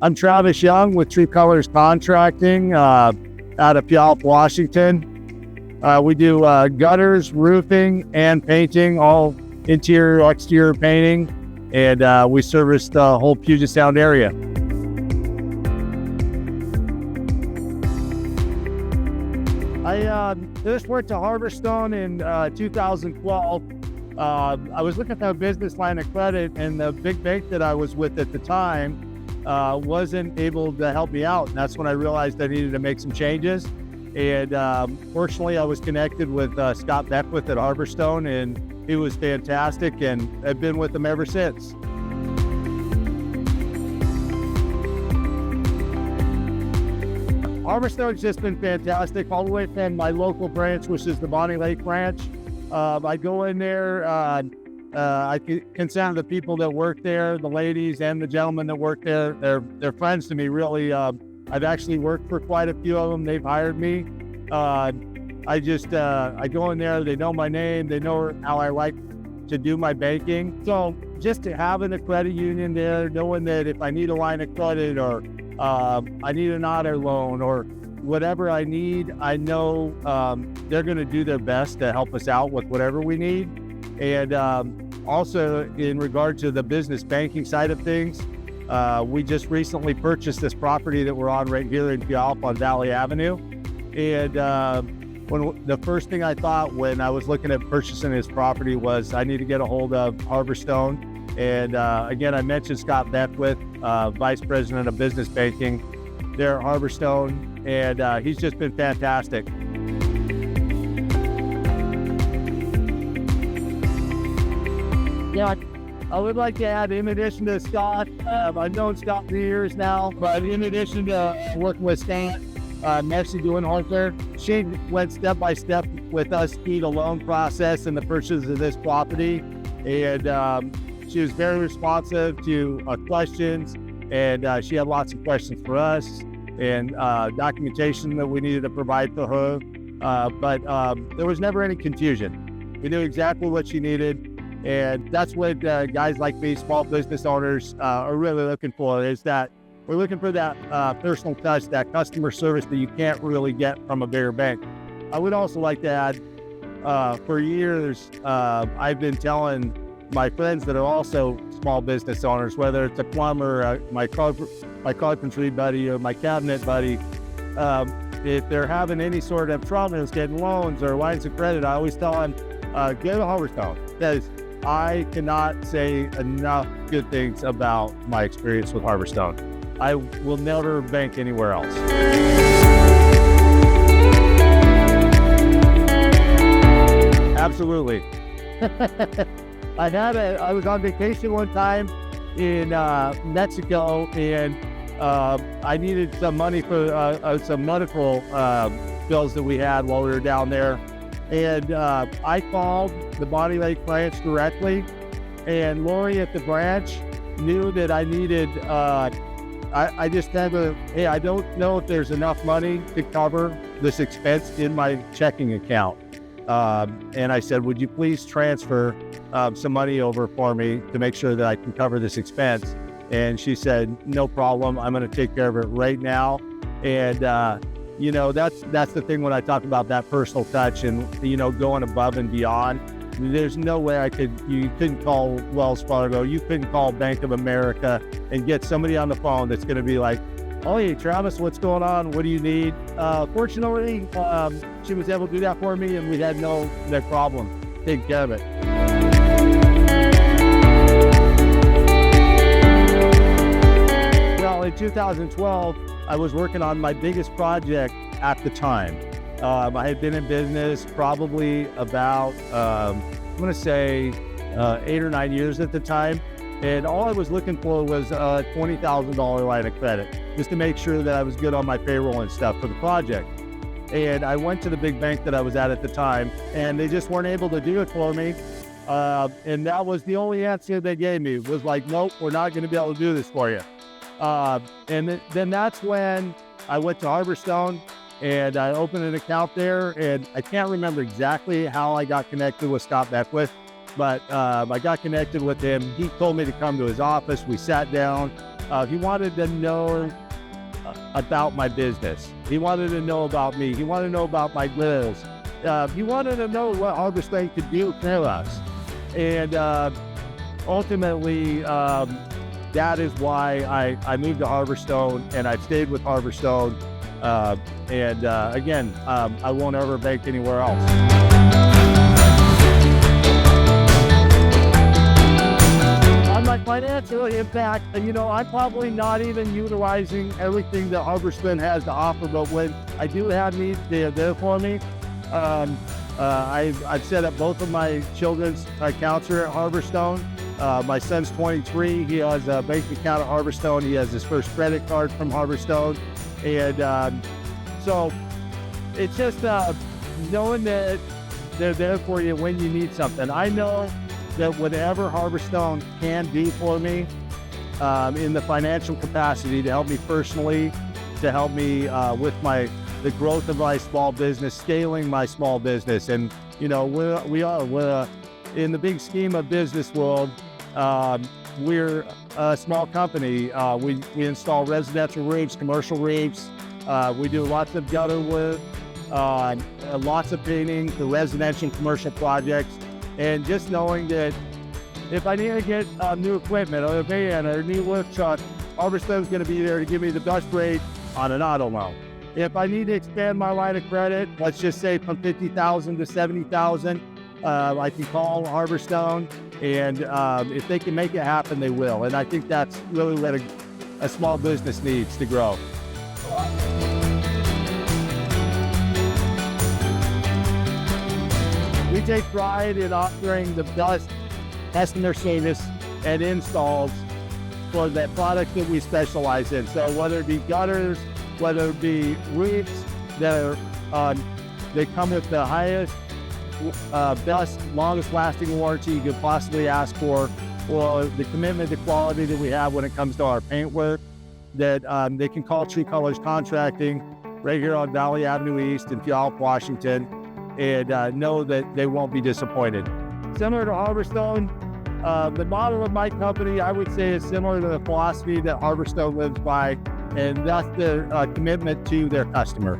I'm Travis Young with Tru Colors Contracting out of Puyallup, Washington. We do gutters, roofing, and painting, all interior, exterior painting, and we service the whole Puget Sound area. I just went to Harborstone in 2012. I was looking for a business line of credit, and the big bank that I was with at the time wasn't able to help me out. And that's when I realized I needed to make some changes. And fortunately, I was connected with Scott Beckwith at Harborstone, and he was fantastic, and I've been with him ever since. Harborstone's just been fantastic, all the way from my local branch, which is the Bonnie Lake branch. I go in there, I consider the people that work there, the ladies and the gentlemen that work there, they're friends to me, really. I've actually worked for quite a few of them. They've hired me. I go in there, they know my name, they know how I like to do my banking. So just having a credit union there, knowing that if I need a line of credit or I need an auto loan or whatever I need, I know they're going to do their best to help us out with whatever we need. And also in regard to the business banking side of things, we just recently purchased this property that we're on right here in Puyallup on Valley Avenue. And the first thing I thought when I was looking at purchasing this property was I need to get a hold of Harborstone. And again, I mentioned Scott Beckwith, Vice President of Business Banking there at Harborstone, and he's just been fantastic. Yeah, I would like to add, in addition to Scott, I've known Scott for years now, but in addition to working with Scott, actually doing hardware, she went step by step with us through the loan process and the purchase of this property. And she was very responsive to our questions, and she had lots of questions for us and documentation that we needed to provide for her. But there was never any confusion. We knew exactly what she needed. And that's what guys like me, small business owners, are really looking for, is that we're looking for that personal touch, that customer service that you can't really get from a bigger bank. I would also like to add, for years, I've been telling my friends that are also small business owners, whether it's a plumber, my carpentry buddy, or my cabinet buddy, if they're having any sort of troubles getting loans or lines of credit, I always tell them, go to Harborstone, because I cannot say enough good things about my experience with Harborstone. I will never bank anywhere else. Absolutely. I was on vacation one time in Mexico, and I needed some money for some medical bills that we had while we were down there. And I called the Bonnie Lake branch directly, and Lori at the branch knew that I needed, I just had to, hey, I don't know if there's enough money to cover this expense in my checking account. And I said, would you please transfer some money over for me to make sure that I can cover this expense? And she said, no problem. I'm going to take care of it right now. And, you know, that's the thing when I talk about that personal touch and, you know, going above and beyond. There's no way you couldn't call Wells Fargo, you couldn't call Bank of America and get somebody on the phone that's going to be like, oh, hey, Travis, what's going on? What do you need? Fortunately, she was able to do that for me, and we had no problem taking care of it. Well, in 2012, I was working on my biggest project at the time. I had been in business probably about, I'm going to say 8 or 9 years at the time. And all I was looking for was a $20,000 line of credit, just to make sure that I was good on my payroll and stuff for the project. And I went to the big bank that I was at the time, and they just weren't able to do it for me. And that was the only answer they gave me, was like, nope, we're not going to be able to do this for you. And then that's when I went to Harborstone, and I opened an account there. And I can't remember exactly how I got connected with Scott Beckwith, but I got connected with him. He told me to come to his office. We sat down, He wanted to know about my business. He wanted to know about me. He wanted to know about my goals. He wanted to know what Harborstone could do for us. And ultimately, that is why I moved to Harborstone, and I've stayed with Harborstone. Again, I won't ever bank anywhere else. On my financial impact, I'm probably not even utilizing everything that Harborstone has to offer, but when I do have needs, they are there for me. I've set up both of my children's accounts here at Harborstone. My son's 23. He has a bank account at Harborstone. He has his first credit card from Harborstone. And so it's just knowing that they're there for you when you need something. I know that whatever Harborstone can do for me in the financial capacity to help me personally, to help me with the growth of my small business, scaling my small business. And, we're in the big scheme of business world, we're a small company. We install residential roofs, commercial roofs. We do lots of gutter work, lots of painting for residential and commercial projects. And just knowing that if I need to get new equipment or a van or a new work truck, Harborstone's going to be there to give me the best rate on an auto loan. If I need to expand my line of credit, let's just say from $50,000 to $70,000, I can call Harborstone, and if they can make it happen, they will. And I think that's really what a small business needs to grow. We take pride in offering the best customer service and installs for the products that we specialize in. So whether it be gutters, whether it be roofs that they come with the highest, best, longest lasting warranty you could possibly ask for, or the commitment to quality that we have when it comes to our paint work, that they can call Tru Colors Contracting right here on Valley Avenue East in Puyallup, Washington, and know that they won't be disappointed. Similar to Harborstone, the model of my company, I would say, is similar to the philosophy that Harborstone lives by, and that's their commitment to their customer.